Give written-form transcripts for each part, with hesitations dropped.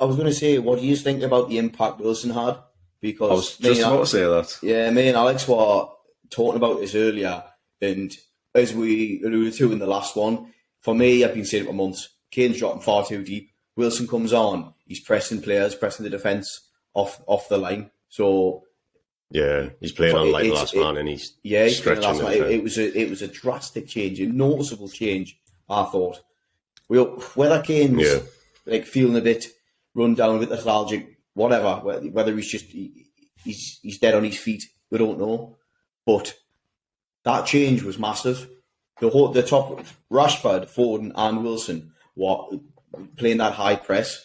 I was going to say, what do you think about the impact Wilson had? Because I was just about to say that. Yeah, me and Alex were talking about this earlier, and as we alluded to in the last one, for me, I've been saying it for months, Kane's dropping far too deep. Wilson comes on, he's pressing players, pressing the defence off the line. So yeah, he's playing on like the last man, and he's playing last man. It was a drastic change, a noticeable change. I thought, whether Kane's like feeling a bit run down, a bit lethargic, whatever, whether he's just he's dead on his feet, we don't know. But that change was massive. The top Rashford, Foden, and Wilson were playing that high press.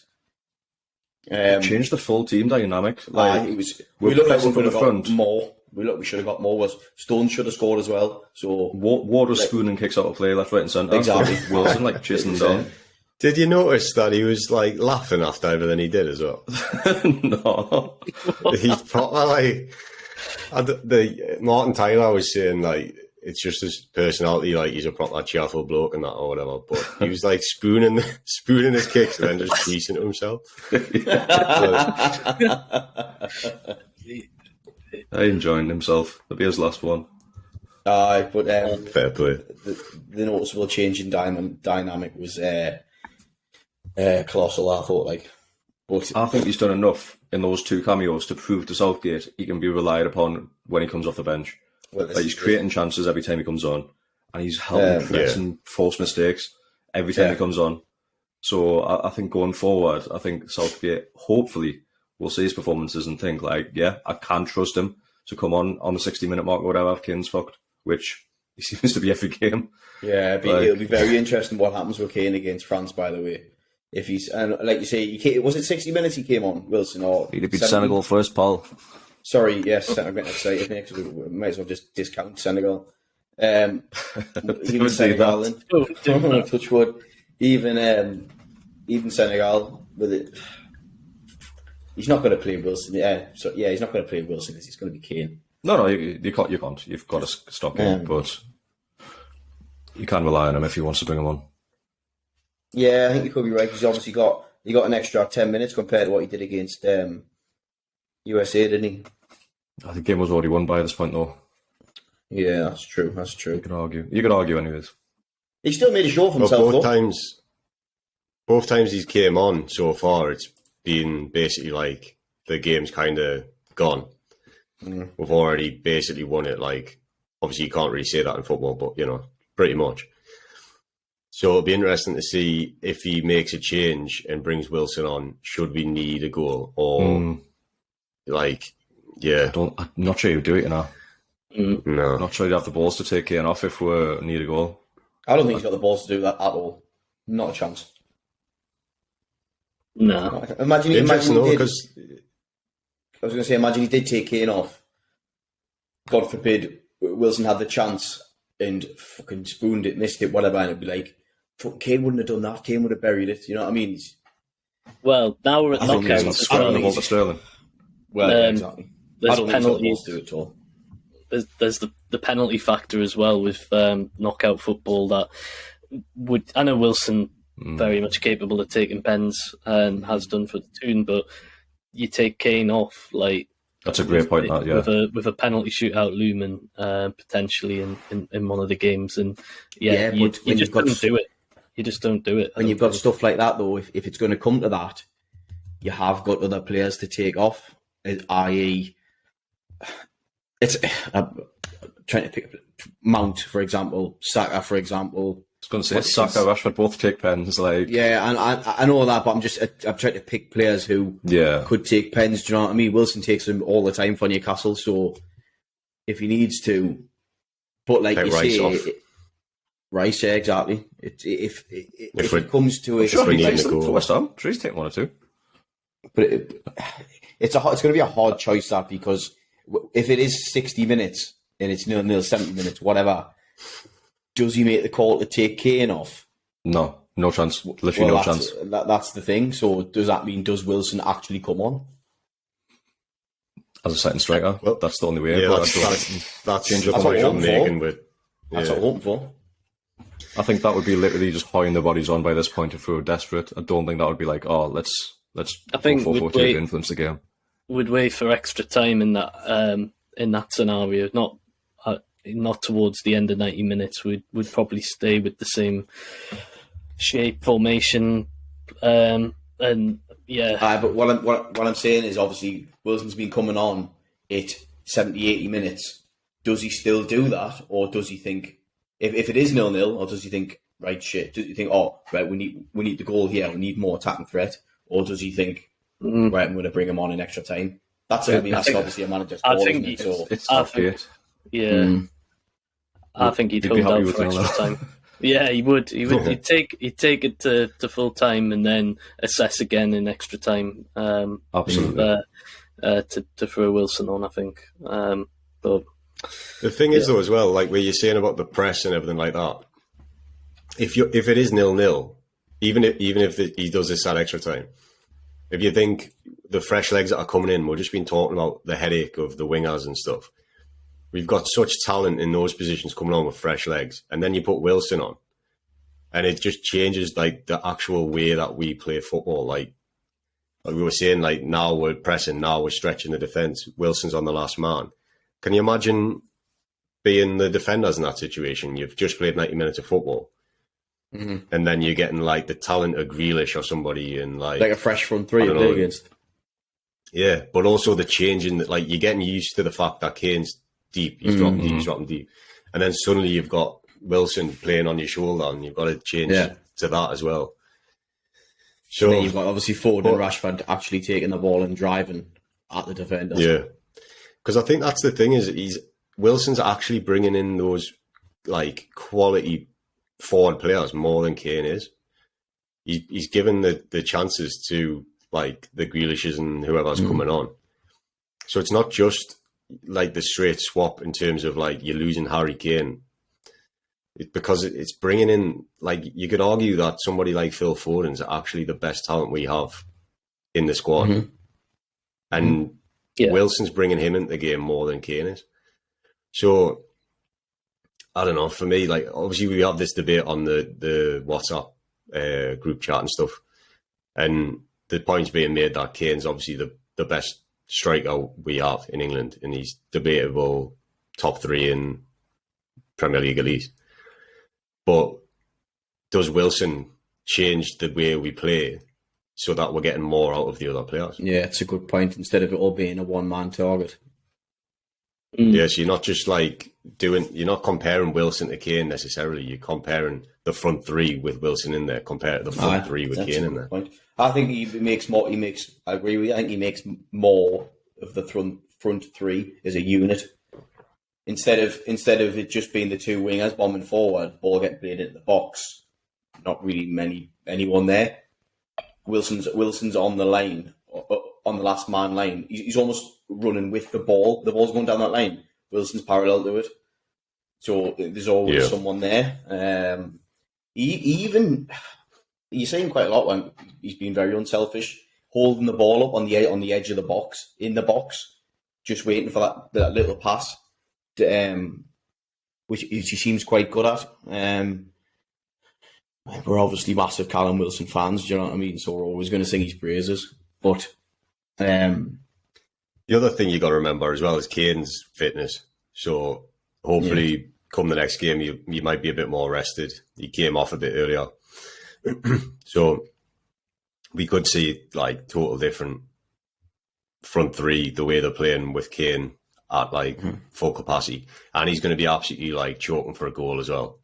Changed the full team dynamic. It was. We looked like we could have got more. We should have got more. Stones should have scored as well. So Ward was spooning kicks out of play, left, right, and centre. Exactly. Wilson chasing them down. Did you notice that he was like laughing after everything he did as well? No, He's proper like the Martin Tyler was saying like it's just his personality, like he's a proper cheerful bloke and that or whatever. But he was like spooning his kicks and then just creasing to himself. I enjoyed himself. That'll be his last one. but Fair play. The noticeable change in dynamic was colossal. I thought but I think he's done enough in those two cameos to prove to Southgate he can be relied upon when he comes off the bench. He's creating chances every time he comes on, and he's helping prevent some false mistakes every time he comes on. So I think going forward, I think Southgate hopefully will see his performances and think I can trust him to come on the 60-minute mark or whatever if Kane's fucked, which he seems to be every game. Yeah, it'll be very interesting what happens with Kane against France, by the way. If he's, and like you say, was it 60 minutes he came on, Wilson? Or he'd beat Senegal first, Paul. Sorry, yes, I'm getting excited because we might as well just discount Senegal. Even Senegal, touch wood. Even Senegal with it. He's not going to play Wilson. He's not going to play Wilson because he's going to be Kane. No, you can't. You've got to stop him, but you can rely on him if he wants to bring him on. Yeah, I think you could be right. He's obviously got an extra 10 minutes compared to what he did against USA, didn't he? I think the game was already won by this point, though. Yeah, that's true. You could argue, anyways. He still made a show for himself, both times he's came on so far, it's been basically like the game's kind of gone. We've already basically won it. Like, obviously, you can't really say that in football, but pretty much. So it'll be interesting to see if he makes a change and brings Wilson on. Should we need a goal or I'm not sure he'd do it now. No, I'm not sure he'd have the balls to take Kane off if we need a goal. I don't think he's got the balls to do that at all. Not a chance. No. Imagine he did. because I was going to say, imagine he did take Kane off. God forbid Wilson had the chance and fucking spooned it, missed it, whatever, and it'd be like, Kane wouldn't have done that. Kane would have buried it. You know what I mean? Well, now we're at knockouts as well. Sterling. Well, exactly. There's I don't think penalties. he's got the balls to do it at all. There's the penalty factor as well with knockout football that would. I know Wilson very much capable of taking pens and has done for the Toon, but you take Kane off that's a great point. With a penalty shootout looming potentially in one of the games, and you just don't do it. You just don't do it. When you've got stuff like that, though, if it's going to come to that, you have got other players to take off. I.e., it's trying to pick up Mount, for example, Saka, for example. I was going to say Saka, Rashford both take pens. Yeah, and I know that, but I'm trying to pick players who could take pens. Do you know what I mean? Wilson takes them all the time for Newcastle, so if he needs to, but like you say, Rice, yeah, exactly. If it comes to it, for West Ham, sure he's taking one or two. But it's going to be a hard choice, that, because if it is 60 minutes and it's 0-0, 70 minutes, whatever, does he make the call to take Kane off? No chance. Literally no chance. That's the thing. So does that mean, does Wilson actually come on? As a second striker? Well, that's the only way. Yeah, that's what I'm making with. That's what I'm hoping for. I think that would be literally just hoying the bodies on by this point if we were desperate. I don't think that would be like, let's I think 4-4-2 to influence the game. Would wait for extra time in that scenario, not towards the end of 90 minutes. We'd probably stay with the same shape, formation, and yeah. But what I'm saying is, obviously, Wilson's been coming on at 70, 80 minutes. Does he still do that, or does he think, if it is 0-0, or does he think, right, shit? Does he think, oh, right, we need the goal here, we need more attacking threat, or does he think, right, I'm going to bring him on in extra time? That's obviously a manager's call, isn't it? So it's Southgate. Yeah. I think he'd hold out for extra time. Yeah, he would. He'd take it to full time and then assess again in extra time. Absolutely. To throw Wilson on, I think. But the thing is, though, as well, like where you're saying about the press and everything like that. If it is 0-0, even if he does this at extra time, if you think the fresh legs that are coming in, we've just been talking about the headache of the wingers and stuff. We've got such talent in those positions coming on with fresh legs, and then you put Wilson on, and it just changes like the actual way that we play football. Like we were saying, like now we're pressing, now we're stretching the defence. Wilson's on the last man. Can you imagine being the defenders in that situation? You've just played 90 minutes of football, and then you're getting like the talent of Grealish or somebody, and like a fresh front three to play against. Yeah, but also the change in like you're getting used to the fact that Kane's deep, he's dropping deep, and then suddenly you've got Wilson playing on your shoulder, and you've got to change to that as well. So and then you've got obviously Ford and Rashford actually taking the ball and driving at the defenders. Yeah, because I think that's the thing is Wilson's actually bringing in those like quality forward players more than Kane is. He's given the chances to like the Grealishes and whoever's coming on. So it's not just like the straight swap in terms of like you're losing Harry Kane, because it's bringing in, like you could argue that somebody like Phil Foden's actually the best talent we have in the squad, and Wilson's bringing him into the game more than Kane is. So I don't know. For me, like obviously we have this debate on the WhatsApp group chat and stuff, and the point's being made that Kane's obviously the best striker we have in England, and he's debatable top 3 in Premier League at least. But does Wilson change the way we play so that we're getting more out of the other players? Yeah, it's a good point. Instead of it all being a one-man target. Yeah, so you're not just like you're not comparing Wilson to Kane necessarily. You're comparing the front 3 with Wilson in there compared to the front 3 with Kane in there. Point. I think he makes more. I agree with you. I think he makes more of the front 3 as a unit instead of it just being the 2 wingers bombing forward, ball getting played into the box. Not really anyone there. Wilson's on the line, on the last man line. He's almost running with the ball. The ball's going down that line. Wilson's parallel to it, so there's always someone there. You're saying quite a lot when he's been very unselfish, holding the ball up on the edge of the box, in the box, just waiting for that little pass, which he seems quite good at. We're obviously massive Callum Wilson fans, do you know what I mean? So we're always going to sing his praises. But the other thing you got to remember as well is Kane's fitness. So hopefully, come the next game, you might be a bit more rested. He came off a bit earlier. So we could see like total different front 3, the way they're playing with Kane at like full capacity, and he's going to be absolutely like choking for a goal as well.